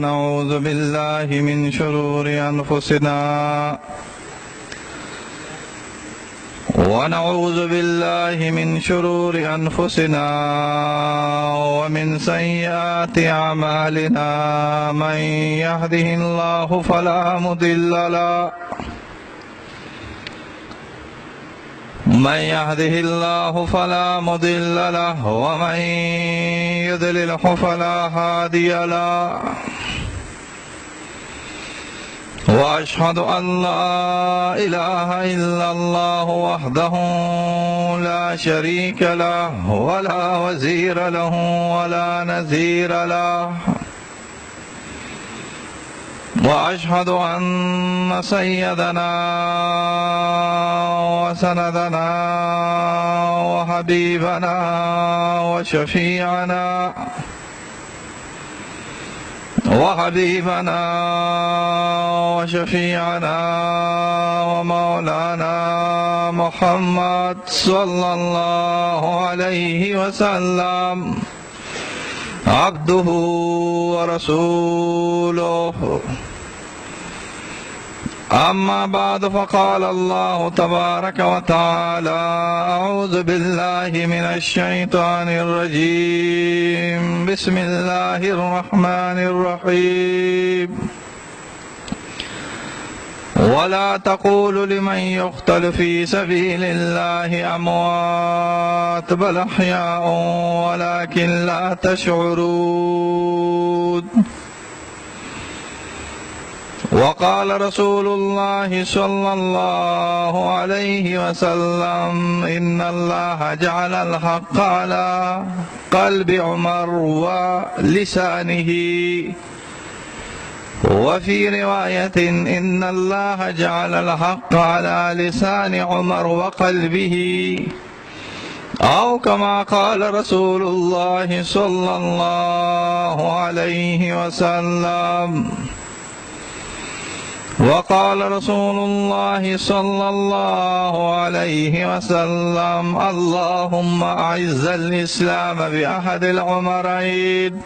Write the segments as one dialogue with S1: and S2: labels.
S1: نعوذ بالله من شرور أنفسنا ومن سيئات أعمالنا. من يهده الله فلا مضل له ومن يضلله فلا هادي له. وأشهد أن لا إله إلا الله وحده لا شريك له ولا وزير له ولا نذير له. وأشهد أن سيدنا وسندنا وحبيبنا وشفيعنا ومولانا محمد صلى الله عليه وسلم عبده ورسوله. أما بعد، فقال الله تبارك وتعالى: أعوذ بالله من الشيطان الرجيم. بسم الله الرحمن الرحيم. ولا تقولوا لمن يقتل في سبيل الله أموات بل أحياء ولكن لا تشعرون. وقال رسول الله صلى الله عليه وسلم: إن الله جعل الحق على قلب عمر ولسانه. وفي رواية: إن الله جعل الحق على لسان عمر وقلبه، أو كما قال رسول الله صلى الله عليه وسلم. وقال رسول الله صلى الله عليه وسلم: اللهم أعز الإسلام بأحد العمرين،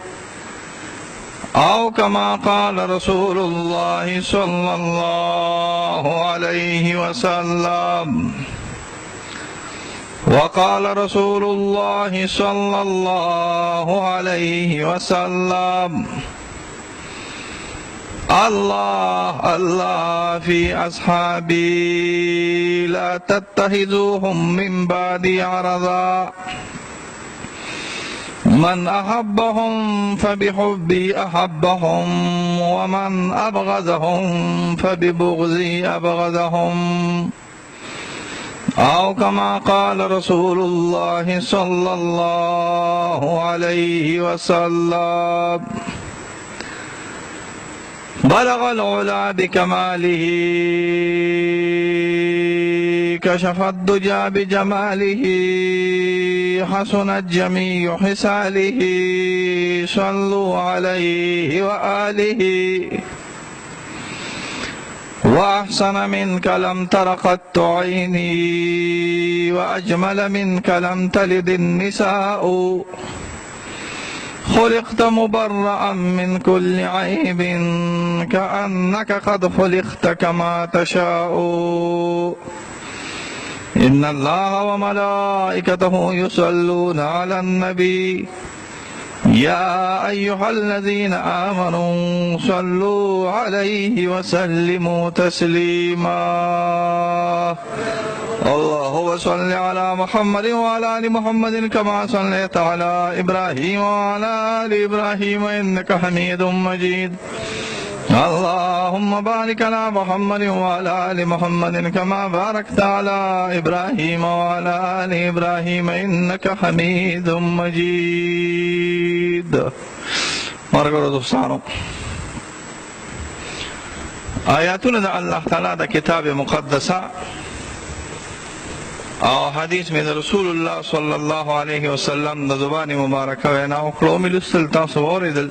S1: أو كما قال رسول الله صلى الله عليه وسلم. وقال رسول الله صلى الله عليه وسلم: الله الله في أصحابي، لا تتخذوهم من بعدي عرضا. من أحبهم فبحبي أحبهم، ومن أبغضهم فببغضي أبغضهم، أو كما قال رسول الله صلى الله عليه وسلم. بلغ العلا بكماله، كشف الدجى بجماله، حسنت جميع حساله. صلوا عليه وآله. وأحسن منك لم تر قط عيني، وأجمل منك لم تلد النساء. خلقت مبرأ من كل عيب، كأنك قد خلقت كما تشاء. إن الله وملائكته يصلون على النبي، يا أيها الذين آمنوا صلوا عليه وسلموا تسليما. اللهم صل على محمد وعلى آل محمد كما صليت على إبراهيم وعلى آل إبراهيم إنك حميد مجيد. اللهم بارك على محمد وعلى آل محمد كما باركت على إبراهيم وعلى آل إبراهيم إنك حميد مجيد. مرګرو دوستانو، آیاتونه د الله تعالی د کتاب مقدسه او حدیث میں رسول الله صلی الله علیه وسلم د زبان مبارکه وینا وکړو. مې لوستل، تاسو واورېدل.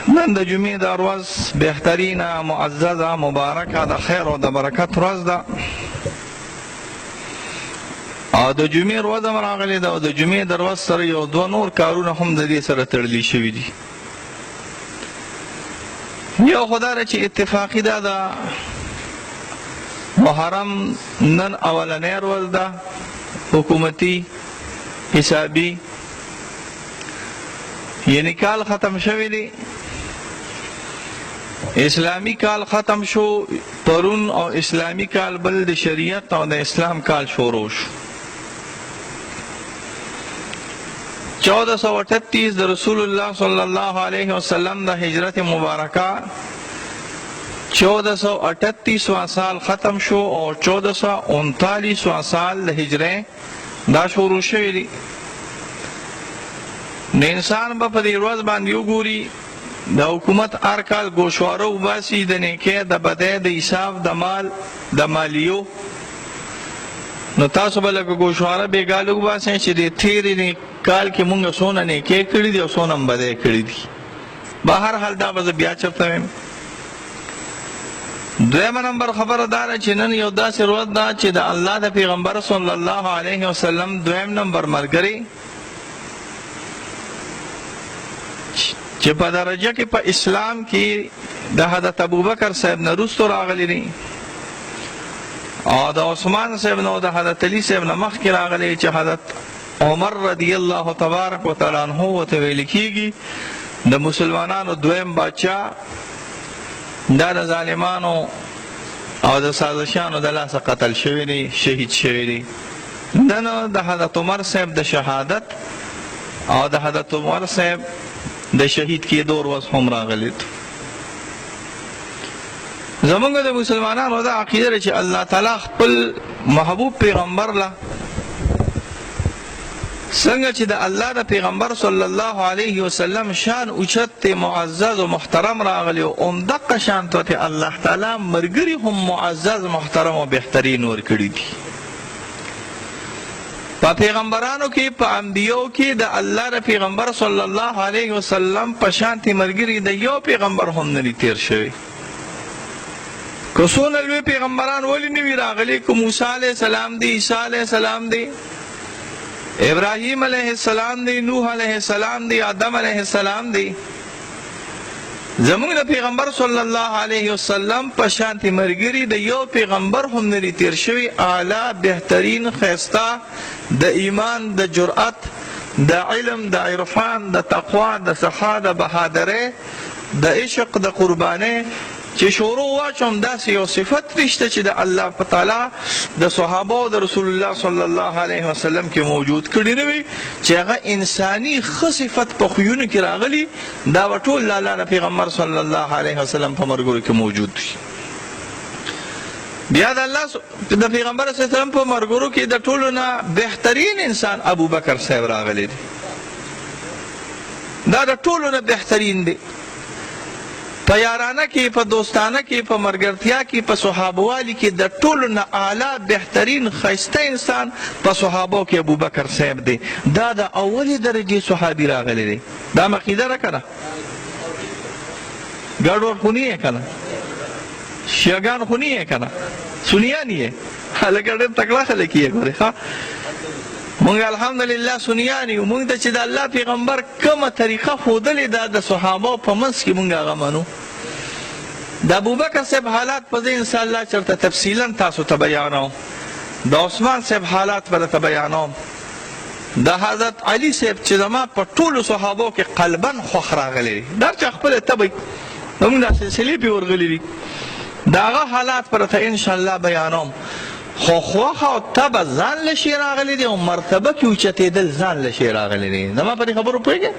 S1: نن د جمعې د ورځ بهترینه، معززه، مبارکه، د خیر او د برکت ورځ ده. او د جمعې ورځ هم راغلې ده او د جمعې د ورځ سره یو دوه نور کارونه هم د دې سره تړلي شوي دي. یو خو دا ده چې اتفاقي دا ده محرم نن اولنۍ ورځ ده حکومتي حسابي، یعنی کال ختم شوی دی، اسلامی کال ختم شو پرون او اسلامی کال بل د شریعت او د اسلام کال شروع شو. 1438 د رسول الله صلی الله علیه وسلم د هجرت مبارکه 1438 سال ختم شو او 1439 سال د هجرت دا شروع شوی دی. د انسان به په دې ورځ باندې وګوري د حکومت هر کال ګوشواره وباسي د نیکۍ د بدۍ د حساب د مال د مالیو. نو تاسو به لکه ګوشواره بېګاله وباسئ چې د تېرې کال کې مونږ څونه نیکۍ کړي دي او څونه بدۍ کړي دي. به هر حال دا به زه بیا چېرته وایم. دویمه نمبر خبره دا ده چې نن یو داسې ورځ ده چې د الله د پیغمبر صلی الله علیه وسلم دویم نمبر ملګری چې په درجه کې په اسلام کې د حضرت ابوبکر صاحب نه وروسته راغلی دی او د عثمان صاحب نه او د حضرت علي صاحب نه مخکې راغلی چې حضرت عمر رضی الله تبارک وتعالی عنه ورته ویل کېږي د مسلمانانو دویم بادشاه، دا د ظالمانو او د سازشانو د لاسه قتل شوی دی، شهید شوی دی. دنه د حضرت عمر صاحب د شهادت او د حضرت عمر صاحب د شهید کېدو ورځ هم راغلی. زمونږ د مسلمانانو دا عقیده ده چې الله تعالی خپل محبوب پیغمبر له څنګه چې د الله د پیغمبر صلی الله علیه وسلم شان اوچت معزز او محترم راغلی او همدغه شان ته الله تعالی ملګري هم معزز محترم او بهترین ورکړي دي. په پیغمبرانو کې په انبیو کې د الله د پیغمبر صلی الله علیه وسلم په شانتي ملګري د یو پیغمبر هم نه تیر شوی. که څونه لوی پیغمبران ولې نه وي راغلي، که موسی علیه السلام دی، عیسی علیه السلام دی، ابراهیم علیه السلام دی، نوح علیه السلام دی، آدم علیه السلام دی، زمونږ د پیغمبر صلی الله علیه وسلم په شانتي ملګري د یو پیغمبر هم نه تیر شوی. اعلی بهترین ښایسته د ایمان د جرأت د علم د عرفان د تقوا د سخا د بهادرۍ د عشق د قربانۍ چې شروع واچوم داسې یو صفت رشته چې د الله تعالی د صحابه او د رسول الله صلی الله علیه وسلم کې موجود کړي نه وي چې هغه انساني ښه صفت په خویونو کې راغلي، دا به ټول د الله د پیغمبر صلی الله علیه وسلم په ملګرو کې موجود دي. بیا د الله د پیغمبر صلی الله علیه وسلم په ملګرو کې د ټولو نه بهترین انسان ابوبکر صاحب راغلی دی. دا د ټولو نه بهترین دی. په یارانه کې، په دوستانه کې، په مرګرتیا کې، په صحابوالي کې د ټولو نه اعلی بهترین ښایسته انسان په صحابو کې ابوبکر صاحب دی. دا د اولې درجې صحابي راغلی دی. دا عقیده ده که نه؟ ګډوډ خو نه یې که نه؟ شیعګان خو نه یې که نه؟ سنیان یې؟ هلکه ډېر تکړه خلک یې ګورې ښه. مونږ الحمدلله سنیان یو. مونږ ته چې د الله پیغمبر کومه طریقه ښودلې ده د صحابو په منځ کې مونږ هغه منو. د ابوبکر صاحب حالات په زه انشاءالله چېرته تفصیلا تاسو ته بیانوم. د عثمان صاحب حالات به درته بیانوم. د حضرت علي صاحب چې زما په ټولو صحابو کې قلبا خوښ راغلی دی. دا چې خپله تبی زمونږ دا سلسلې پې ورغلي دي، د هغه حالات به درته انشاءالله بیانوم. خو خوښه او طبع ځان له شی راغلی دی او مرتبه کې اوچتېدل ځان له شی راغلی دی. زما په دې خبرو پوهېږې؟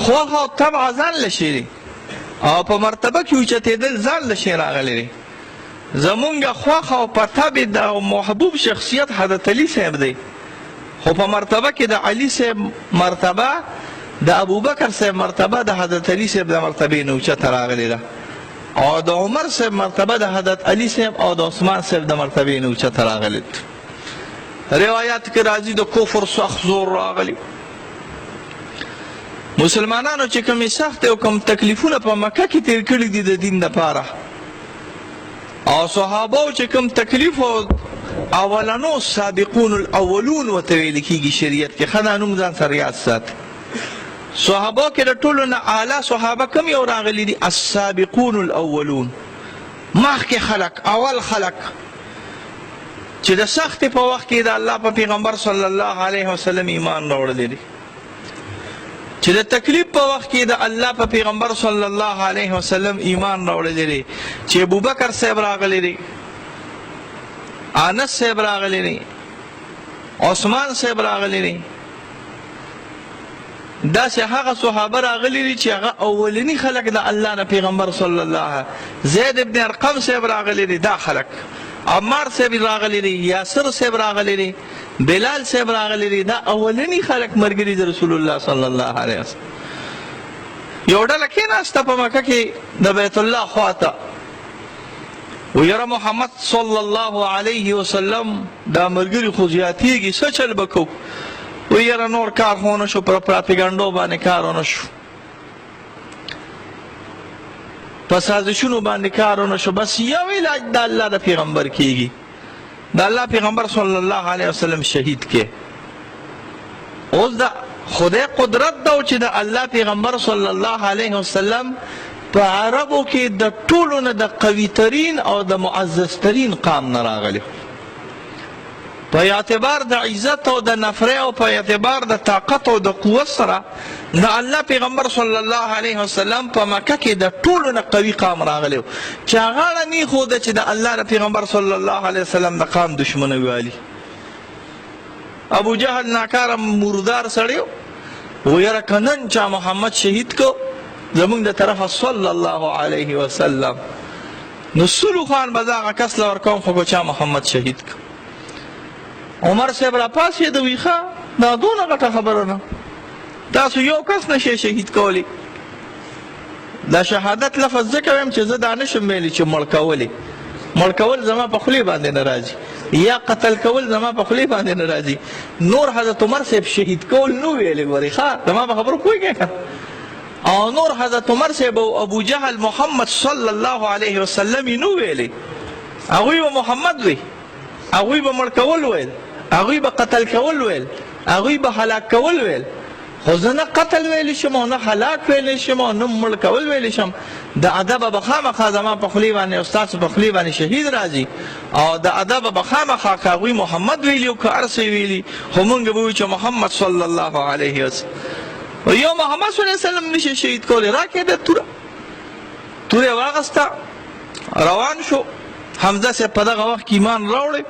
S1: خوښه او طبع ځان له شی دی او په مرتبه کې اوچتېدل ځان له شی راغلی دی. زمونږ خوښه او په طبع د محبوب شخصیت حضرت علي صاحب دی، خو په مرتبه کې د علي صاحب مرتبه، د ابوبکر صاحب مرتبه د حضرت علي صاحب د مرتبې نه اوچته راغلی ده، او د عمر صاحب مرتبه د حضرت علي صاحب او د عثمان صاحب د مرتبې نه اوچته راغلی. روایات کې راځي د کفر سخت زور راغلی. مسلمانانو چې کومې سختې او کوم تکلیفونه په مکه کې تیر کړي دي د دین دپاره، او صحابو چې کوم تکلیف او اولنو سابقون الاولون ورته ویل کېږي شریعت کې. ښه دا نوم ځان سره یاد ساتئ. صحابه کې د ټولو نه اعلی صحابه کوم یو راغلي دي؟ السابقون الاولون، مخکې خلک، اول خلک چې د سختې په وخت کې د الله په پیغمبر صلی الله علیه وسلم ایمان راوړلی دی، چې د تکلیف په وخت کې د الله په پیغمبر صلی الله علیه وسلم ایمان راوړلی دی، چې ابوبکر صاحب راغلی دی، انس صاحب راغلی دی، عثمان صاحب راغلی دی. داسې هغه صحابه راغلی دي چې هغه اولني خلک د الله نه پیغمبر صلی الله. زید ابن ارقم صاحب راغلی دی، دا خلک. عمار صاحب راغلی دی، یاسر صاحب راغلی دی، بلال صاحب راغلی دی، دا اولني خلک مرګري د رسول الله صلی الله علیه وسلم. یو ډله کېناسته په مکه کې د بیت الله خواته، و یاره محمد صلی الله علیه وسلم دا مرګري خو زیاتېږي، څه چل به کوو؟ و یاره نور کار خو ونه شو، پر پراپیګنډو باندې کار ونه شو، په سازشونو باندې کار ونه شو، بس یو علاج د الله د پیغمبر کېږي، د الله پیغمبر صلی الله علیه وسلم شهید کې. اوس د خدای قدرت دا چې د الله پیغمبر صلی الله علیه وسلم په عربو کې د ټولو نه د قوي ترین او د معزز ترین قام نه راغلی، په اعتبار د عزت او د نفره او په اعتبار د طاقت او د قوت سره د الله پیغمبر صلی الله علیه وسلم په مکه کې د ټولو نه قوي قام راغلی و، چې هغه نه ښوده چې د الله د پیغمبر صلی الله علیه وسلم د قام دشمنه والي. ابو جهل ناکاره مردار سړی و، یاره که نن چا محمد شهید کو زمونږ د طرفه صلی الله علیه وسلم، نو سلو خان به زه هغه کس له ورکوم خو که چا محمد شهید کو. عمر صاحب را پاسېده وی ښه دا دونه غټه خبره نه، تاسو یو کس نشئ شهید کولی. دا شهادت لفظ ځکه ویم چې زه دا نشم ویلی چې مړ کولی، مړ کول زما په خولې باندې نه راځي، یا قتل کول زما په خولې باندې نه راځي. نور حضرت عمر صاحب شهید کول نو ویلی، ګورې ښه زما په خبرو پوهېږې که، او نور حضرت عمر صاحب او ابو جهل محمد صلی الله علیه وسلم یې نو ویلی، هغوی به محمد وی، هغوی به مړ کول ویل، هغوی به قتل کول ویل، هغوی به هلاک کول ویل، خو زه نه قتل ویلی شم او نه هلاک ویلی شم او نه مړ کول ویلی شم. د ادبه به خامخا زما په خولې باندې او ستاسو په خولې باندې شهید راځي، او د ادبه به خامخا که هغوی محمد ویلي او که هر څه ویلي، خو مونږ به وایو چې محمد صلی الله علیه وسلم. یو محمد صلی الله علیه وسلم نشي شهید کولی، راکېده توره، توره یې واغسته، روان شو. حمزه صاحب په دغه وخت کې ایمان راوړی،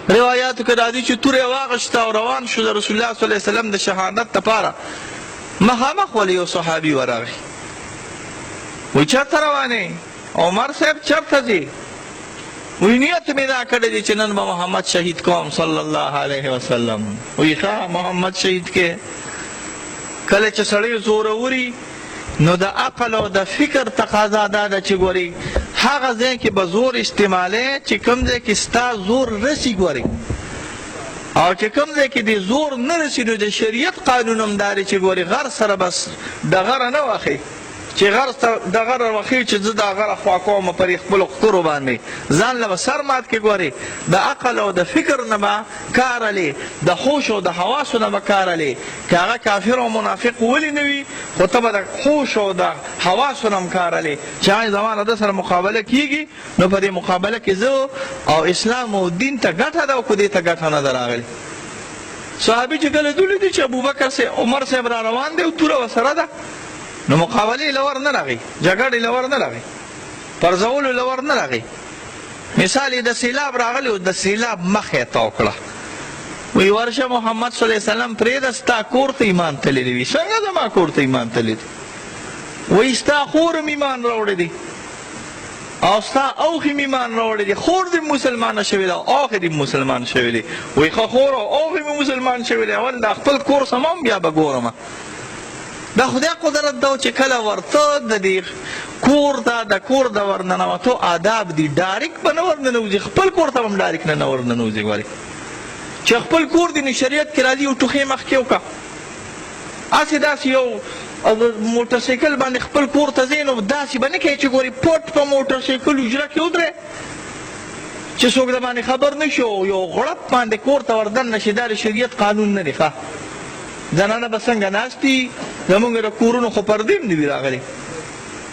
S1: روایاتو کې راځي چې توره یې واغشته او روان شو د رسول الله صلی الله علیه وسلم د شهادت دپاره. مخامخ ولې یو صحابي ورغی، وایي چېرته روانې؟ عمر صاحب چېرته ځې؟ وایي نیت مې دا کړی دی چې نن به محمد شهید کوم صلی الله علیه وسلم. وایي ښه محمد شهید کې. کله چې سړی زوروري نو د عقل او د فکر تقاضا دا ده چې ګوري هغه ځای کې به زور استعمالی چې کوم ځای کې ستا زور رسي، ګوري، او چې کوم ځای کې د زور نه رسي نو د شریعت قانون هم دا دی چې ګوري غر سره بس ډغره نه واخلي، چې غر ډغره واخلي چې زه دا غره خوا کوم پرې خپلو خطرو باندې ځان له به سر مات کې. ګوري د عقل او د فکر نه به کار الی، د هوش او د حواسو نه به کار الی، که هغه کافر او منافق ولې نه وي، خو ته به د هوش او د حواسو نه هم کار الی چې زما له ده سره مقابله کېږي، نو په دې مقابله کې زه او اسلام او دین ته ګټه ده او که دې ته ګټه نه ده راغلې. صحابي چې کله دولی دي چې ابوبکر صاحب عمر صاحب را روان دی او توره ورسره ده، نو مقابلې لور نه راغی، جګړې لور نه راغی، پرځولو لور نه راغی. مثال یې د سیلاب راغلی او د سیلاب مخ یې تاو کړه، وی ورشه محمد صلی الله علیه وسلم پرېږده ستا کور ته ایمان تللی وي. څنګه زما کور ته ایمان تللی دی؟ وی ستا خور هم ایمان راوړی دی او ستا اوښ هم ایمان راوړی دی، خور دې مسلمانه شوې ده او اوښ دې مسلمان شوی دی. وی ښه خور او اوښ مې مسلمان شوی دی، اول دا خپل کور سمم بیا به ګورم. دا خدای قدرت دا چې کله ورته د دې کور ته د کور د ورننوتو آداب دي، ډایرکټ به نه ورننوځي، خپل کور ته هم ډایرکټ نه ورننوځي. ګورې چې خپل کور دی نو شریعت کې راځي یو ټوخې مخکې وکړه، هسې داسې یو موټر سایکل باندې خپل کور ته ځې نو داسې به نه کوې چې ګورې پټ په موټر سایکل حجره کې ودرې، چې څوک د باندې خبر نه شو یو غړپ باندې کور ته وردن شي دا د شریعت قانون نه دی ښه زنانه به څنګه ناستي زمونږ د کورونو خو پردې هم نه وي راغلي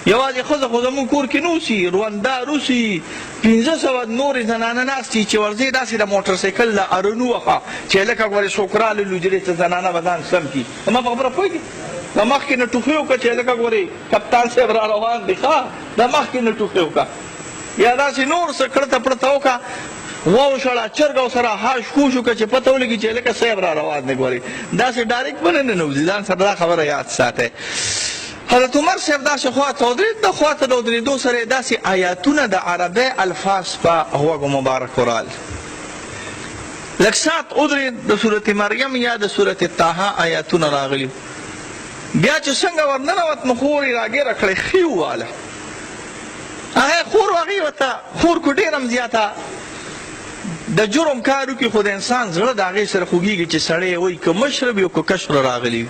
S1: یوازې ښځه خو زمونږ کور کې نه اوسي روندار اوسي 500 نورې زنانه ناستي چې ورځې داسې د موټرسایکل د ارنو وخه چې لکه ګورې څوک راغلی لوجرې ته زنانه به ځان سم کړي زما په خبره پوهېږي د مخکې نه ټوخې وکړه چې لکه ګورې کپتان صاحب را روان دی ښه د مخکې نه ټوخې وکړه یا داسې نور څه کړته پړته وکړه ووشړه چرګ او سره هاش خوش وکړه چې پته ولګي چې لکه صاحب را روان دی ګورې داسې ډایرکټ به نه ننوځي ځان سره دا خبره یاد ساتئ حضرت عمر صاحب داسې خواته ودرېد د خواته د ودرېدو سره یې داسې آیاتونه د عربۍ الفاظ په غوږو مبارک ورال لږ ساعت ودرېد د صورت مریم یا د صورت طه آیاتونه راغلي بیا چې څنګه ورننوت نو خور یې راګیره کړې ښې وواله هغې خور هغې ورته خور کو ډېر هم زیاته د جرم کار وکړي خو د انسان زړه د هغې سره خوږېږي چې سړی وایي که مشره وي او که کشره راغلی وي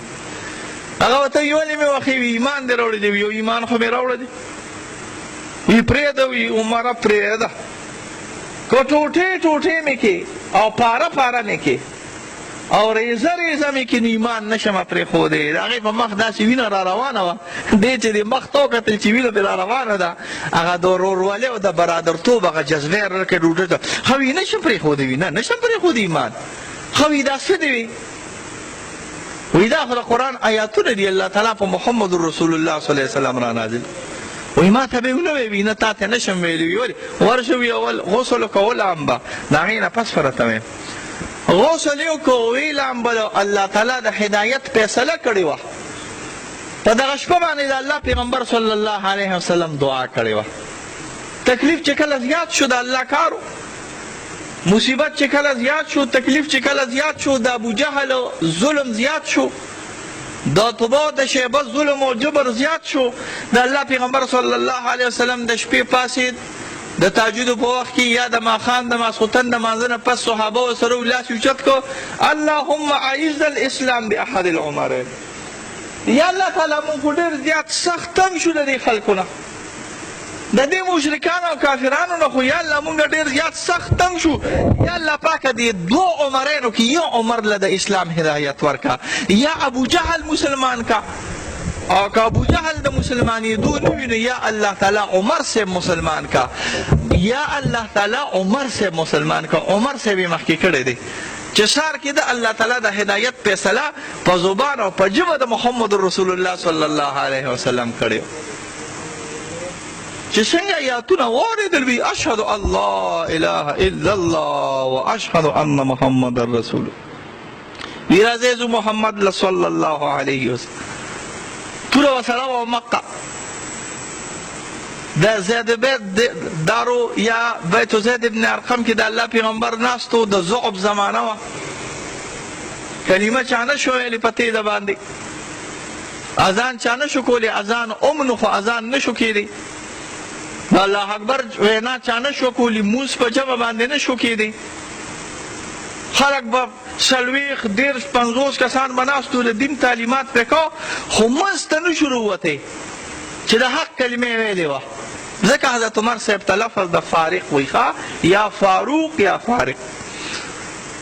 S1: هغه ورته وي ولې مې وښې وي ایمان دې راوړی دی یو ایمان خو مې راوړی دی وي پرېږده وي عمره پرېږده که ټوټې ټوټې مې کې او پاره پاره مې کې او ریزه ریزه مې کې نو ایمان نشم پرېښودی د هغې په مخ داسې وینه را روانه وه دې چې د مخ ته وکتل چې وینه پرې را روانه ده هغه د ورورولۍ او د برادرتوب هغه جذبه یې لکه ډوډۍ ته ښه وي نشم پرېښودی وي نه نشم پرېښودی ایمان ښه وي دا څه دی وي وی دا خو د قرآن آیاتونه دي الله تعالی په محمد رسول الله صلی الله علیه وسلم را نازل وی ما ته به ونه وی نه تا ته نشم ویلی وی ولې ورشه وی اول غسل کول هم به د هغې نه پس فرته ویم غسل یې وکړو ویل هم به الله تعالی د هدایت فیصله کړې وه په دغه شپه باندې د الله پیغمبر صلی الله علیه وسلم دعا کړې وه تکلیف چې کله زیات شو د الله کارو مصیبت چې کله زیات شو تکلیف چې کله زیات شو د ابو جهل ظلم زیات شو د عتبه د شیبه ظلم او جبر زیات شو د الله پیغمبر صلی الله علیه وسلم د شپې پاسید د تهجد په وخت کې یا د ماښام د ماسخوتن د مانځه نه پس صحابه ورسره لاس اوچت کړو اللهم اعز الاسلام باحد العمرین یا الله تعالی مونږ خو ډېر زیات سخت تنګ شو د دې خلکو نه د دې مشرکانو او کافرانو نه خو یا الله مونږ ډېر زیات سخت تنګ شو یا الله پاکه دې دوه عمرینو کې یو عمر له د اسلام هدایت ورکا یا ابو جهل مسلمان کا او که ابو جهل د مسلمانېدو نه وي نو یا الله تعالی عمر صاحب مسلمان کا یا الله تعالی عمر صاحب مسلمان کا عمر صاحب یې مخکې کړی دی چې سار کې د الله تعالی د هدایت فیصله په زبان او په ژبه د محمد رسول الله صلی الله علیه وسلم کړی چې څنګه آیاتونه واورېدل وي اشهد ان لا اله الا الله واشهد ان محمد رسول وی راځئ زه محمد صلی الله علیه وسلم توره ورسره وه مکه د زید بیت دارو یا بیت زید ابن ارقم کې د الله پیغمبر ناستو د ضعف زمانه وه کلمه چا نه شو ویلې په تېزه باندې اذان چا نه شو کولی اذان امنو خو اذان نه شو کېدی د الله اکبر وینا چا نه شو کولی مونځ په جمع باندې نه شو کېدی خلک به څلوېښت دېرش پنځوس کسان به ناستو د دین تعلیمات پرې کوه خو منځ ته نه شو راوتی چې د حق کلمې ویلې وه ځکه حضرت عمر صاحب ته لفظ د فارق وایي یا فاروق یا فارق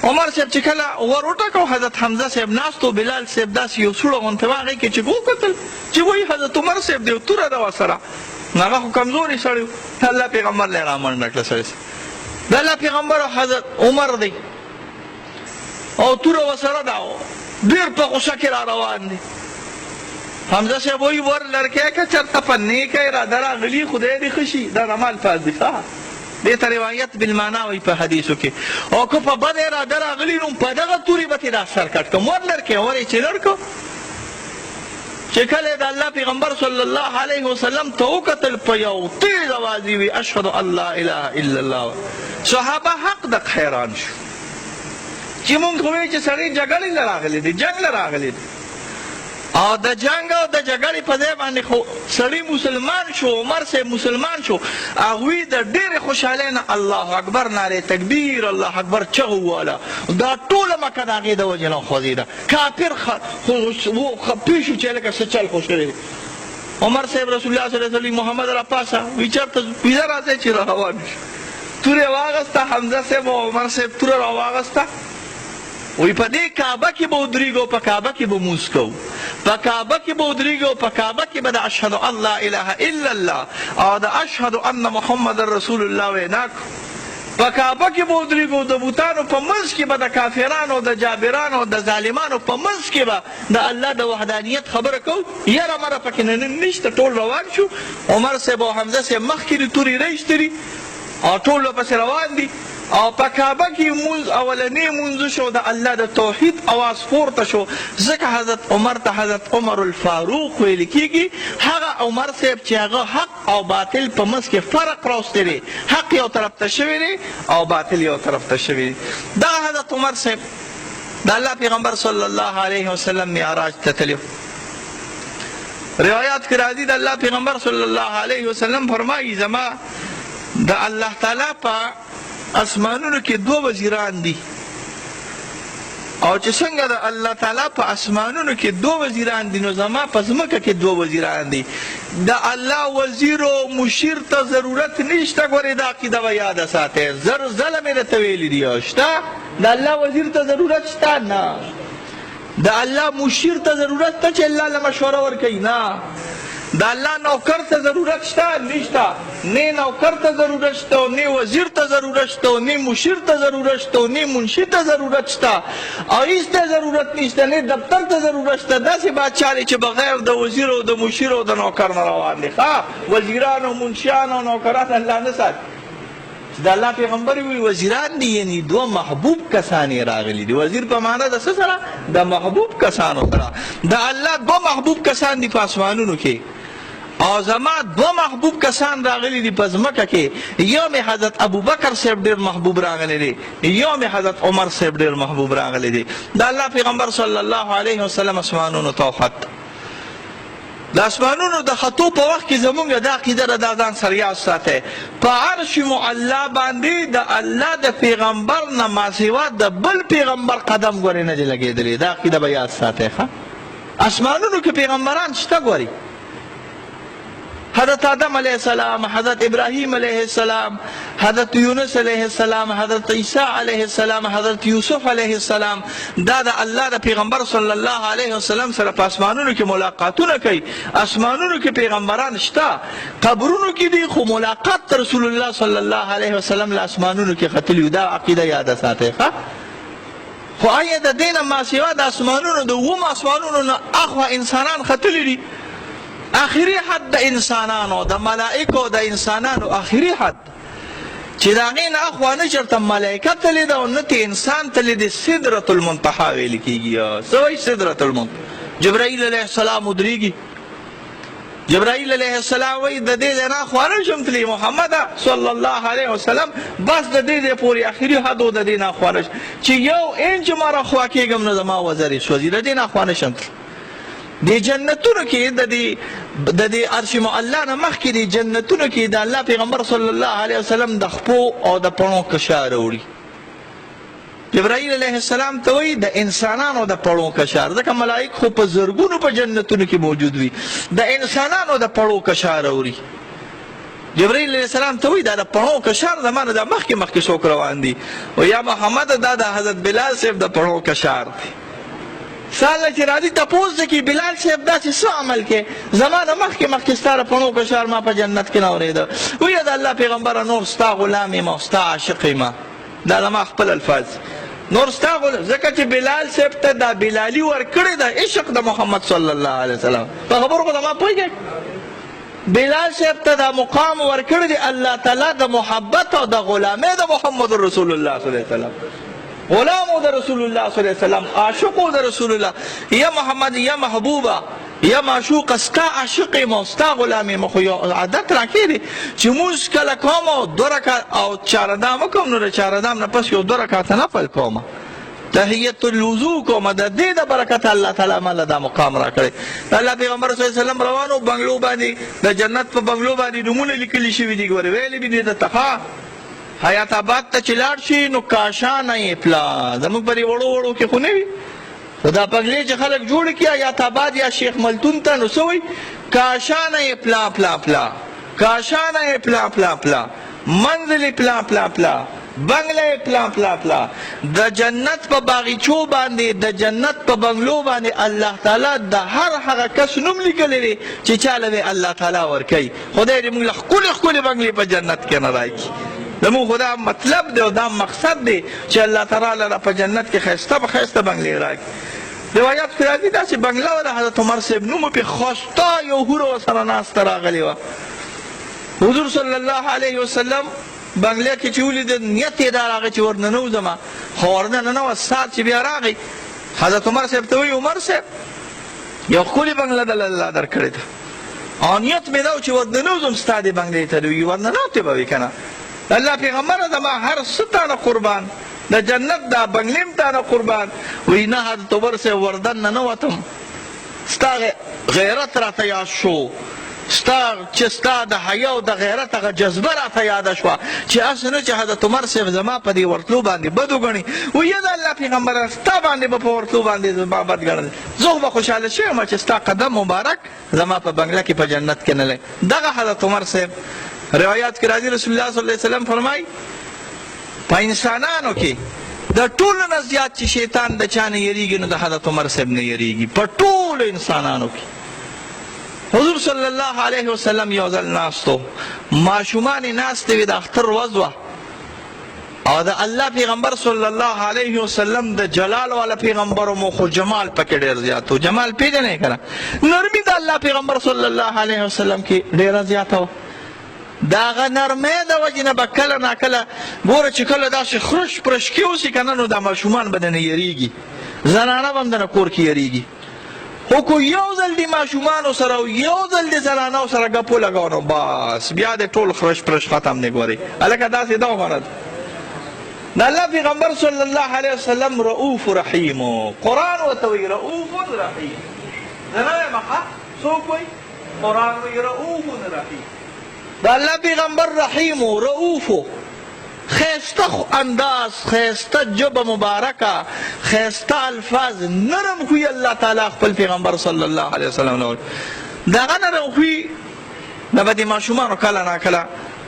S1: عمر صاحب چې کله ور وټکو حضرت حمزه صاحب ناستو بلال صاحب داسې یو سوړه غونته وه هغې کې چې وکتل چې وایي حضرت عمر صاحب دی توره ده ورسره هغه خو کمزوري سړی و الله پیغمبر له یې رامنډه کړه سړی د الله پیغمبر او حضرت عمر دی او توره ورسره ده ډېر په غوسه کې را روان دی حمزه صاحب وایي ور لړکی که چېرته په نیکه اراده راغلي خدای دې ښه شي دا زما الفاظ دي ښه دې ته روایت بالمعنا وایي په حدیثو کې او که په بده اراده راغلي نو په دغه تورې به ترې دا سر کټ کړم ور لړکی ور یې چې لړ کړو چې کله د الله پیغمبر صلی الله علیه وسلم ته وکتل په یو تیز اواز یې وي اشهد ان لا اله الا الله صحابه حق د حیران شو چې مونږ خو وایو چې سړی جګړې له راغلی دی جنګ له راغلی دی او د جنګ او د جګړې په ځای باندې خو سړی مسلمان شو عمر صاحب مسلمان شو هغوی د ډېرې خوشحالۍ نه الله اکبر نارې تکبیر الله اکبر چغه وواله دا ټوله مکه د هغې د وجې نه خوځېده کافر پوه شو چې لکه څه چل خو شوی دی عمر صاحب رسول الله صلی الله علیه وسلم محمد را پاسه وی چېرته ویده راځئ چې را روان شو توره واغسته، حمزه صاحب او عمر صاحب توره را واغسته، وی په دې کعبه کې به ودرېږو، په کعبه کې به مونځ کوو، په کعبه کې به ودرېږو، په کعبه کې به د اشهد ان لا اله الا الله او د اشهد ان محمد رسول الله وینا کوو، په کعبه کې به ودرېږو، د بوتانو په منځ کې به د کافرانو، د جابرانو، د ظالمانو په منځ کې به د الله د وحدانیت خبره کوو. یاره مره پکې نن نشته، ټول روان شو، عمر صاحب او حمزه صاحب مخکې دي، تورې رایستې او ټول ورپسې روان دي، او په کعبه کې مونځ اولنی مونځ شو، د الله د توحید اواز پورته شو. ځکه حضرت عمر ته حضرت عمر الفاروق ویل کېږي، هغه عمر صاحب چې هغه حق او باطل په منځ کې فرق راوستی دی، حق یو طرف ته شوی دی او باطل یو طرف ته شوی دی. دا حضرت عمر صاحب د الله پیغمبر صلی الله علیه وسلم معراج ته تللی. روایات کې راځي د الله پیغمبر صلی الله علیه وسلم فرمایي زما د الله تعالی په اسمانونو کې دوه وزیران دي، او چې څنګه د الله تعالی په اسمانونو کې دوه وزیران دي، نو زما په ځمکه کې دوه وزیران دي. د الله وزیر او مشیر ته ضرورت نشته. ګورې دا عقیده به یاده ساتئ، زر ځله مې درته ویلي دي. شته د الله وزیر ته ضرورت شته؟ نه. د الله مشیر ته ضرورت ته چې الله له مشوره ورکوي؟ نه. د الله نوکر ته ضرورت شته؟ نشته. نه نوکر ته ضرورت شته، نه وزیر ته ضرورت شته، نه مشیر ته ضرورت شته، نه منشي ته ضرورت شته، او هیڅ ته ضرورت نشته، نه دفتر ته ضرورت شته. داسې بادشاه دی چې بغیر د وزیر او د مشیر او د نوکر نه روان دی. وزیران او منشیان او نوکران الله نه ساتي. د الله پیغمبر وی وزیران دي، یعنی دوه محبوب کسان راغلي دي. وزیر په معنا د څه سره؟ د محبوب کسانو سره. د الله دوه محبوب کسان دي په اسمانونو کې، او زما دو محبوب کسان راغلی دي په ځمکه کې. یو مې حضرت ابوبکر صاحب ډېر محبوب راغلی دی، یو مې حضرت عمر صاحب ډېر محبوب راغلی دی. د الله پیغمبر صلی الله علیه وسلم اسمانونو ته وخت. د اسمانونو د خطو په وخت کې زمونږ دا عقیده ده، دا ځان سره یاد ساتئ، په عرش معلا باندې د الله د پیغمبر نه ماسوا د بل پیغمبر قدم ګورې نه دی لګېدلی. دا عقیده به یاد ساتئ. اسمانونو کې پیغمبران شته. ګورئ حضرت آدم علیہ السلام، حضرت ابراہیم علیہ السلام، حضرت یونس علیہ السلام، حضرت عیسیٰ علیہ السلام، حضرت یوسف علیہ السلام، دا د الله د پیغمبر صلی الله علیه وسلم سره په اسمانونو کې ملاقاتونه کوي. اسمانونو کې پیغمبران شته، قبرونو کې دي، خو ملاقات رسول الله صلی الله علیه وسلم له اسمانونو کې ختلی. دا عقیده یاد ساتئ. خو آیا د دې نه ما سوا د اسمانونو د اووم اسمانونو نه اخوا انسانان ختلی دي؟ آخری حد د انسانانو، د ملائکو د انسانانو آخری حد چې د هغې نه اخوا نه چېرته ملایکه تللی ده او نه ته انسان تللی دی، سدرة المنتهی ویل کېږي. څه وایي سدرة المنتهی؟ جبرائیل علیه السلام ودرېږي، جبرائیل علیه السلام وایي د دې ځای نه اخوا نه شم تللی محمده صلی الله علیه وسلم، بس د دې ځای پورې آخري حد و، د دې نه اخوا نه شم چې یو انچ ما راخوا کېږم نو زما وزرې سوځي، د دې نه اخوا نه شم تللی. دی جنتونو کې د دې عرش معلا نه مخکې دی جنتونو کې د الله پیغمبر صلی الله علیه وسلم د خپو او د پړو کشار وړي. جبرائیل علیه السلام ته وایي د انسانانو د پړو کشار، ځکه ملائک خو په زرګونو په جنتونو کې موجود وي، د انسانانو د پړو کشار وړي. جبرائیل علیه السلام ته وایي دا د پړو کشار زمانه د مخکې څوک روان دي، او یا محمد دا د حضرت بلال صاحب د پړو کشار دی. ساله چې راځي تپوس دی کې بلال صاحب داسې څه عمل کې زمانه مخکې ستا د پړو کشار ما په جنت کې نه اورېده. وایي د الله پیغمبره نور ستا غلام یم او ستا عاشق یم. دا زما خپل الفاظ. نور ستا ځکه چې بلال صاحب ته دا بلالي ورکړې ده عشق د محمد صلی الله علیه وسلم. په خبرو خو زما پوهېږئ، بلال صاحب ته دا مقام ورکړی دی الله تعالی د محبت او د غلامۍ د محمد رسول الله صلی الله علیه وسلم. غلام د رسول الله صلی الله علیه وسلم، عاشق د رسول الله. یا محمد یا محبوبه یا معشوق، ستا عاشق یم او ستا غلام یم. خو یو عادت راکړی دی چې مونځ کله کوم او 2 رکعت او چهاردام وکړم، نو د چهاردام نه پس یو 2 رکعته نفل کوم، تحیت الوضو کوم. د دې د برکت الله تعالی ماله دا مقام راکړی. الله پیغمبر صلی الله علیه وسلم روانو بنګلو باندې، د جنت په بنګلو باندې نومونه لیکلي شوي دي. ګورې ویلې دي د تخا حیات آباد ته چې لاړ شي نو کاشانه یې پلا، زموږ پرې وړو کې خو نه وي، دا پګلې چې خلک جوړ کړي حیات آباد یا شیخ ملتون ته، نو څه وایي؟ کاشانه یې پلا پلا پلا، کاشانه یې پلا پلا پلا. منزل پلا پلا پلا، بنگله پلا پلا پلا. د جنت په باغچو باندې، د جنت په بنگلو باندې الله تعالی د هر هغه کس نوم لیکلی دی چې چاله به الله تعالی ورکوي. خدای دې موږ له ښکلې ښکلې بنگلې په جنت کې نه راکړي. زموږ خو دا مطلب دی او دا مقصد دی چې الله تعالی را په جنت کې ښایسته په ښایسته بنگلې راکړي. روایت کې راځي داسې بنگله وه د حضرت عمر صاحب نوم پې ښایسته یو حوره ورسره ناسته راغلې وه. حضور صلی الله علیه وسلم بنگله کې چې ولیده نیت یې دا راغی چې ورننوځمه، خو ورننه سات چې بیا راغی حضرت عمر صاحب ته وایي عمر صاحب یو ښکلې بنگله دله الله درکړې ده او نیت مې دا و چې ورننوځم ستا دې بنگلې ته. وایي ورننوتې به وي که نه، الله پیغمبره زما هر څه تانه قربان، د جنت دا بنگلې م تانه قربان. وایي نه حضرت عمر صاحب وردن نه نوتم، ستا غیرت راته یاد شو، چې ستا د حیا او د غیرت هغه جذبه راته یاده شوه چې هسې نه چې حضرت عمر صاحب زما په دې ورتلو باندې بد وګڼي. وایي د الله پیغمبره ستا باندې به په ورتلو باندې زما بد ګڼل، زه خو به خوشحاله شوی یم چې ستا قدم مبارک زما په بنگله کې په جنت کې نه لګي. دغه حضرت عمر صاحب روایات کې راځي رسول الله صلی الله علیه وسلم فرمایي په انسانانو کې د ټولو نه زیات چې شیطان د چا نه یریږي نو د حضرت عمر صاحب نه یریږي په ټولو انسانانو کې. حضور صلی الله علیه وسلم یو ځل ناستو، ماشومان یې ناستې وې، د اختر ورځ وه او د الله پیغمبر صلی الله علیه وسلم د جلال والا پیغمبر مو خو جمال پکې ډېر زیات و. جمال پېژنئ که نه، نرمي د الله پیغمبر صلی الله علیه وسلم کې ډېره زیاته وه. د هغه نرمۍ د وجې نه به کله ناکله ګوره چې کله داسې خرش پرشکي اوسي که نه نو دا ماشومان به دنه یریږي، زنانه به هم دنه کور کې یریږي. خو کو یو ځل د ماشومانو سره او یو ځل د زنانو سره ګپو لګو نو بس بیا د ټول خرش پرش ختم دی. ګورئ هلکه داسې دا غوره ده. د الله پیغمبر صلی الله علیه وسلم رؤوف رحیم و، قرآن ورته وایي رؤوف رحیم. زه نه وایم ښه، څوک وایي؟ قرآن وایي رؤوف رحیم. د الله پیغمبر رحیم و، رؤوف و، خیسته انداز، خیسته ژبه مبارکه، خیسته الفاظ، نرم خوی الله تعالی خپل پیغمبر صلی الله علیه وسلم له دغه نرم خوی د به د ماشومانو کله ناکله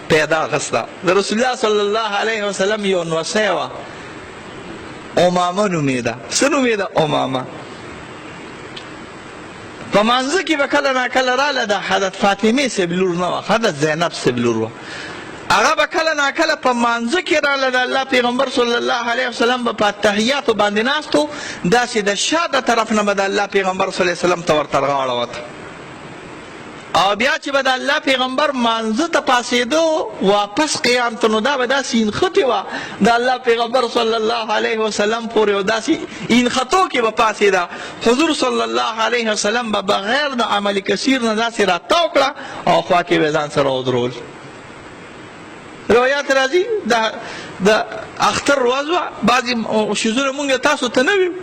S1: پیدا اخسته. د رسول الله صلی الله علیه وسلم یو نوسۍ وه امامه نومېده. څه نومېده؟ امامه. په مانځه کې به کله ناکله راله د حضرت فاطمې صاحب لور نه وه، حضرت زینب صاحب لور وه. هغه به کله ناکله په مانځه کې راله د الله پیغمبر صلی الله علیه وسلم به په اتحیاتو باندې ناست و، داسې د شا د طرف نه به د الله پیغمبر صلی الله علیه وسلم ته ورته غاړه وته او بیا چې به د الله پیغمبر مانځه ته پاسېده واپس قیام ته نو دا به داسې انختې وه د الله پیغمبر صلی الله علیه وسلم پورې او داسې انختو کې به پاسېده. حضور صلی الله علیه وسلم به بغیر د عمل کثیر نه داسې راتاو کړه او خوا کې به ځان سره ودرول. روایات راځي د اختر ورځ وه، بعضې شیزونه مونږ تاسو ته نه ویو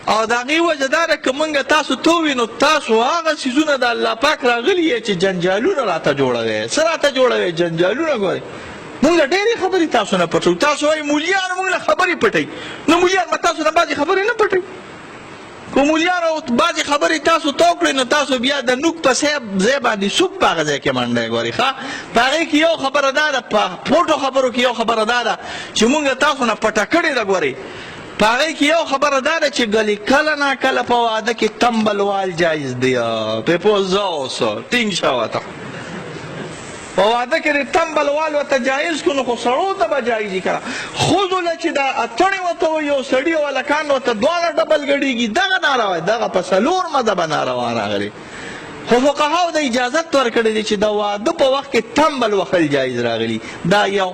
S1: او د هغې وجه دا ده که مونږ تاسو ته ووي نو تاسو هغه څیزونه د الله پاک راغلي یې چې جنجالونه راته جوړوي. څه راته جوړوي؟ جنجالونه. ګورئ مونږ له ډېرې خبرې تاسو نه پټوو. تاسو وایي مولیان مونږ له خبرې پټوي، نو مولیان به تاسو نه بعضې خبرې نه پټوي. که مولیانو بعضې خبرې تاسو ته وکړئ نو تاسو بیا د نوک په ځای باندې سوک په هغه ځای کې منډئ. ګورئ ښه، په هغې کې یو خبره دا ده، په پټو خبرو کې یو خبره دا ده چې مونږ تاسو نه پټه کړې ده. ګورئ په هغې کې یو خبره دا ده چې ګلې کله ناکله په واده کې تمبل وال جایز دی. پې پوه ځه اوسه ټینګ شه ورته په واده کې د تمبل وال ورته جایز کړو نو خو سړو ته به جایز وي که نه. ښځو له چې دا اتڼې ورته وایي او سړي او هلکان ورته دواړه ډبل ګډېږي، دغه ناروا، دغه په څلور مذهبه ناروا راغلي. خو فقهاو د اجازت ورکړی دی چې د واده په وخت کې تمبل وهل جایز راغلي. دا یو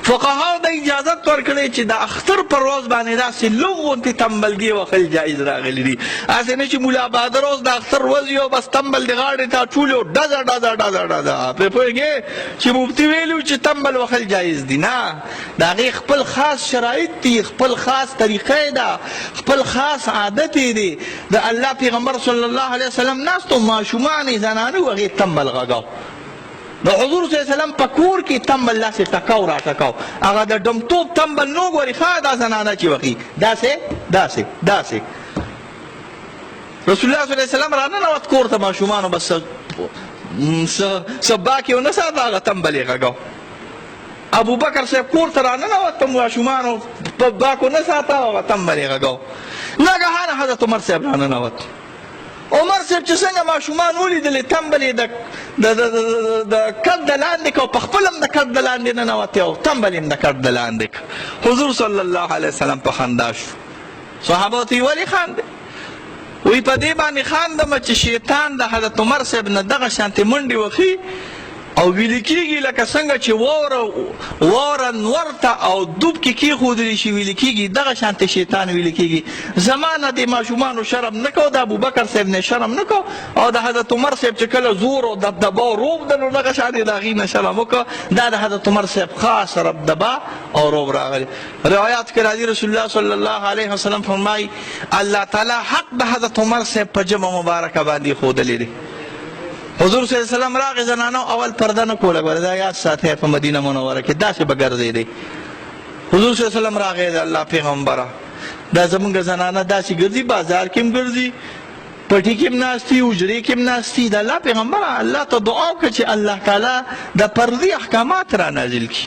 S1: فقهاو د اجازت ورکړی چې د اختر پر ورځ باندې داسې لږ غوندې تمبلګي وهل جایز راغلي دي. هسې نه چې ملا بهادر اوس د اختر ورځ یو بس تمبل د غاړې ته اچولي او ډزه ډزه ډزه ډزه پرې پوهېږې چې مفتي ویلي و چې تمبل وهل جایز دي. نه، د هغې خپل خاص شرایط دي، خپل خاص طریقه ده، خپل خاص عادت یې دی. د الله پیغمبر صلی الله علیه وسلم ناستو ماشومان یې زنانه و هغې تمبل غږاو. د حضور صلی الله علیه وسلم په کور کې تمبل داسې ټکاو را ټکاو، هغه د ډمتوب تمبل نو. ګورې ښه دا زنانه چې وهي داسې داسې داسې. رسول الله صلی الله علیه وسلم راننوت کور ته، ماشومانو بس سبا کې ونه ساته هغه تنبلې غږو. ابو بکر صاحب کور ته راننوت، ماشومانو په باکو نه ساته هغه تنبلې غږو. ناګهانه حضرت عمر صاحب راننوت. عمر صاحب چې څنګه ماشومان ولیدلې تنبلې د کټ د لاندې که په خپل هم د کټ د لاندې ننوتې او تنبلې هم د کټ د لاندې که. حضور صلی الله علیه وسلم په خندا شو. صحابه ته ولې خاندې؟ وی په دې باندې خاندم چې شیطان د حضرت عمر صاحب نه دغه شانتې منډې وخي او ویلې کېږي لکه څنګه چې واوره نور ته او دوب کې کېښودلی شي ویلې کېږي، دغه شانتې شیطان ویلې کېږي. زما نه د ماشومانو شرم نه کو، د ابوبکر صاحب نه شرم نه کو، او د حضرت عمر صاحب چې کله زور او دبدبه او روب د نو دغه شانتې د هغې نه شرم وکړه. دا د حضرت عمر صاحب خاص دبدبه او روب راغلی. روایات کې راځي رسول الله صلی الله علیه وسلم فرمایي الله تعالی حق د حضرت عمر صاحب په جمع مبارکه باندې ښودلی دی. حضور صلی الله علیه وسلم راغی، زنانو اول پرده نه کوله، ګوره دا یاد ساتئ په مدینه منوره کې داسې به ګرځېدی. حضور صلی الله علیه وسلم راغی د الله پیغمبره، دا زمونږ زنانه داسې ګرځي، بازار کې هم ګرځي، پټي کې هم ناستي، حجرې کې هم ناستي. د الله پیغمبره الله ته دعا وکړه چې الله تعالی د پردې احکامات را نازل کړي.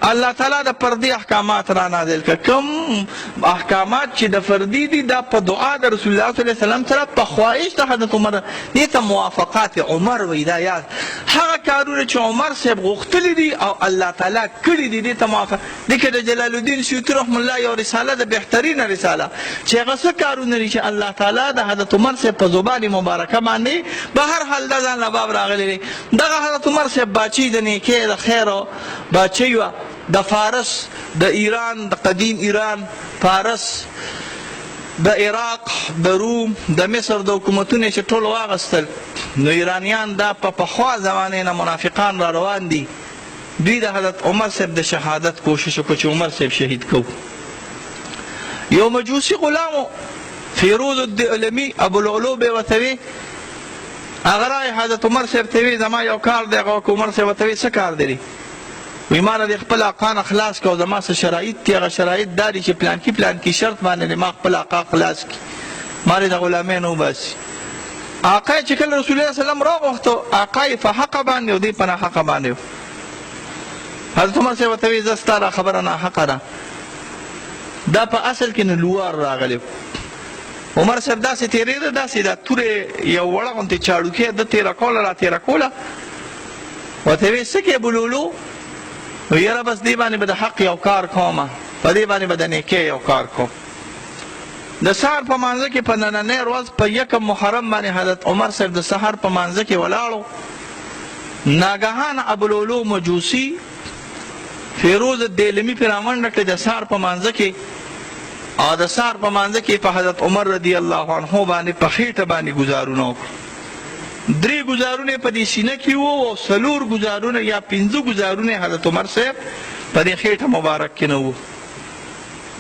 S1: الله تعالی د پردې احکامات را نازل کړه. کوم احکامات چې د فردي دي دا په دعا د رسول الله صلی الله علیه وسلم سره په خواهش د حضرت عمر، دې ته موافقات عمر وایي. دا یاد هغه کارونه چې عمر صاحب غوښتلي دي او الله تعالی کړي دي، دې ته موافق. دې کې د جلال الدین سیوطي رحم الله یو رساله ده، بهترینه رساله چې هغه څه کارونه دي چې الله تعالی د حضرت عمر صاحب په زبان مبارکه باندې به هر حال د ځان لباب راغلی دی. دغه حضرت عمر صاحب باچی د نیکۍ د خیر او باچی وه د فارس، د ایران، د قدیم ایران، فارس، د عراق، د روم، د مصر د حکومتونه چې ټول واغستل، نو ایرانیان دا په پخوا زمانې نه منافقان را روان دي. دوی د حضرت عمر صاحب د شهادت کوشش وکړو چې عمر صاحب شهید کو. یو مجوسی غلامو فیروز الدعلمی ابو العلو به ورته وی، هغه راغی حضرت عمر صاحب ته وی زما یو کار دی. هغه عمر صاحب ورته وی څه کار دی؟ وی ما نه خپل آقا نه خلاص کو، زما څه شرایط دي، هغه شرایط دا دي چې پلان کې شرط باندې ما خپل آقا خلاص کړي، ما د غلامین وباسي. آقا چې کله رسول الله صلی الله علیه وسلم راغوښتو، آقا یې په حقه باندې او دی په ناحقه باندې. حضرت عمر صاحب ورته وی زه ستا دا خبره ناحقه ده، دا په اصل کې نه لوار راغلی. عمر صاحب داسې تېرېده، داسې دا تورې یو وړه غوندې چاړوکۍ ده تېره کوله را تېره کوله. ورته وی څه کې ابوالولو؟ یاره بس دې باندې به د حق یو کار کومه، په دې باندې به د نیکۍ یو کار کوم. د سهار په مانځه کې په نننۍ ورځ په یکم محرم باندې حضرت عمر صاحب د سهار په مانځه کې ولاړو. ناګهانه ابوالولو مجوسي فیروز الدیلمي پرې رامنډه کړې د سهار په مانځه کې، او د سهار په مانځه کې په حضرت عمر رضی الله عنه باندې په خېټه باندې ګزارونه وکړو. 3 ګزارونه په دې سینه کې وو او 4 ګزارونه یا 5 ګزارونه حضرت عمر صاحب په دې خېټه مبارک کې نه وو.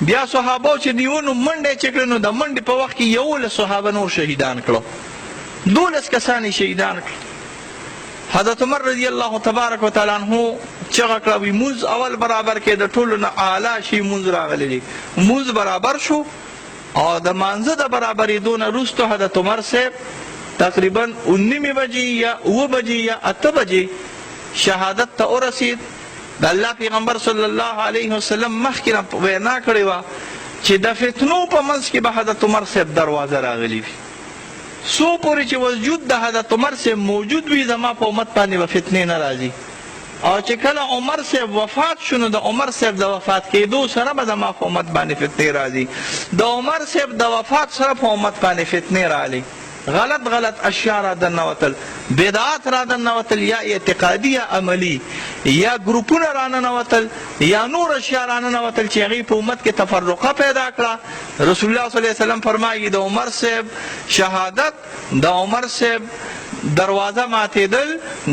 S1: بیا صحابه چې نیونو منډه چې کړنو، د منډې په وخت کې 11 صحابه نور شهیدان کړو، 12 کسان شهیدان کړو. حضرت عمر رضی الله تبارک وتعالی عنہ چغه کړه وی موز اول برابر کې د ټولو نه اعلی شي موز راغلی دی. موز برابر شو او د مانزه د برابرېدو نه وروسته حضرت عمر صاحب تقریبا 9 بجې یا 9 بجې یا 8 بجې شهادت ته ورسید. د الله پیغمبر صلی الله علیه وسلم مخکې وینا کړې وه چې د فتنو په منځ کې به حضرت عمر صاحب دروازه راغلی وي. سو پورې چې وجود د حضرت عمر صاحب موجود وي زما په امت باندې به فتنې نه راځي. او چې کله عمر صاحب وفات شو نو د عمر صاحب د وفات کېدو سره به زما په امت باندې فتنې راځي. د عمر صاحب د وفات سره په امت باندې فتنې راغلي. غلط اشیاء را دنوتل، بدعات را دنوتل، یا اعتقادي یا عملی، یا ګروپونه را ننوتل، یا نور اشیاء را ننوتل چې هغې په امت کې تفرقه پیدا کړه. رسول الله صلی الله علیه وسلم فرمایي د عمر صاحب شهادت، د عمر صاحب دروازه ماتېدل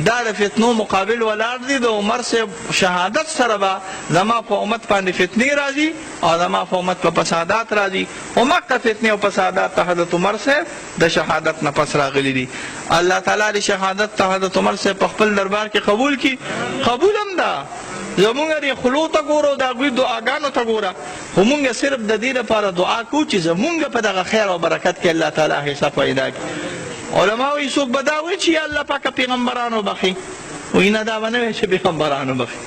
S1: دا د فتنو مقابل ولاړ دي. د عمر صاحب شهادت سره به زما په امت باندې فتنې راځي او زما په امت په فسادات راځي. همغه فتنې او فسادات ته حضرت عمر صاحب د شهادت نه پس راغلي دي. الله تعالی د شهادت ته حضرت عمر صاحب په خپل دربار کې قبول کړي. قبول هم ده. زمونږ دې خلو ته ګوره، د هغوی دعاګانو ته ګوره، خو مونږ صرف د دې لپاره دعا کوو چې زمونږ په دغه خیر او برکت کې الله تعالی حصه پیدا کړي. علماء وی څوک به دا وایي چې یا الله پاکه پیغمبرانو بخي، وایي نه دا به نه وایي چې پیغمبرانو بخي،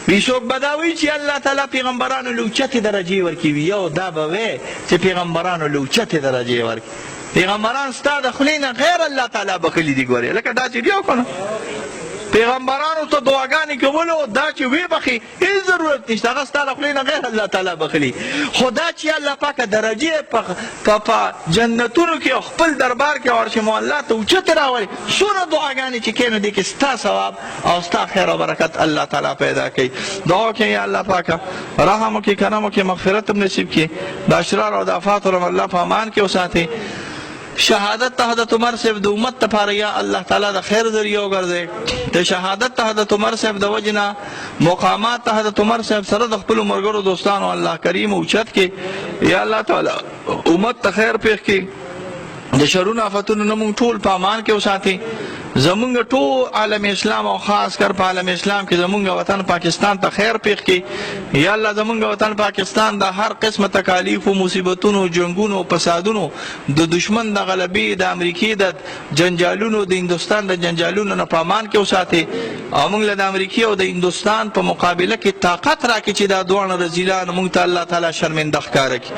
S1: وی څوک به دا وایي چې الله تعالی پیغمبرانو له اوچتې درجې ورکوي، یو دا به وایي چې پیغمبرانو له اوچتې درجې ورکوي. پیغمبران ستا د خولې نه غیر الله تعالی بخلي دي. ګورې لکه دا چې دی او که نه پیغمبرانو ته دعاګانې کولو دا چې وی بخي هیڅ ضرورت نشته، هغه ستا د خولې نه غیر الله تعالی بخلي. خو دا چې الله پاکه درجې په جنتونو کې او خپل دربار کې ورشي مو الله ته اوچتې راولي، څومره دعاګانې چې کوي نو دې کې ستا ثواب او ستا خیر او برکت الله تعالی پیدا کوي. دعا کوي یا الله پاکه رحم وکړي، کرم وکړي، مغفرت هم نصیب کړي، د اشرار او د آفاتو نه الله په امان کې وساتي. شهادت ته حضرت عمر صاحب د امت لپاره یا الله تعالی د خیر ذریعہ وګرځي. د شهادت ته حضرت عمر صاحب د وجنه مقامات ته حضرت عمر صاحب سره د خپل مرګرو دوستانو الله کریم اوچت کې یا الله تعالی امت ته خیر پېښ کې، د شرونو آفتونو نه مونږ ټول په امان کې وساتي. زمونږ ټول عالم اسلام او خاص کر په عالم اسلام کې زمونږ وطن پاکستان ته خیر پېښ کې یا الله. زمونږ وطن پاکستان د هر قسمه تکالیف او مصیبتونو، جنگونو او فسادونو، د دشمن د غلبې، د امریکې د جنجالونو، د هندوستان د جنجالونو نه په امان کې وساتي. او موږ له د امریکې او د هندوستان په مقابله کې طاقت راکړي چې دا دواړه رذیلان موږ ته الله تعالی شرمنده ښکاره کړي.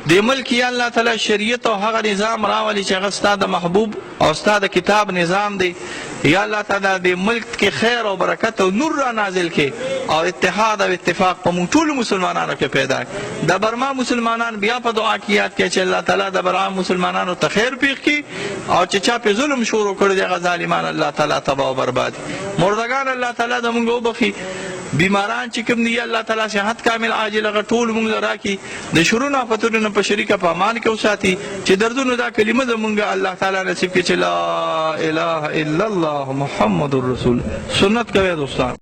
S1: د ملک یا الله تعالی شریعت او هغه نظام راولي چې هغه ستا د محبوب او ستا د کتاب نظام دی. یا الله تعالی د ملک کې خیر او برکت او نور را نازل کړي او اتحاد او اتفاق په موږ ټولو مسلمانانو کې پیدا کړي. د برما مسلمانان بیا په دعا کې یاد کړي چې الله تعالی د برما مسلمانانو ته خیر پېښ کړي او چې چا په ظلم شروع کړی دی هغه ظالمان الله تعالی تباه او برباد کړي. مردگان الله تعالی د موږ وبخي. بیماران چې کوم دی الله تعالی صحت کامل عاجل هغه ټول موږ له راکړي. د شرونو آفتونو په شریکه په امان کې وساتي. چې دردونو دا کلمه زمونږ الله تعالی نصیب کړي چې لا اله الا الله محمد رسول. سنت کوي دوستان.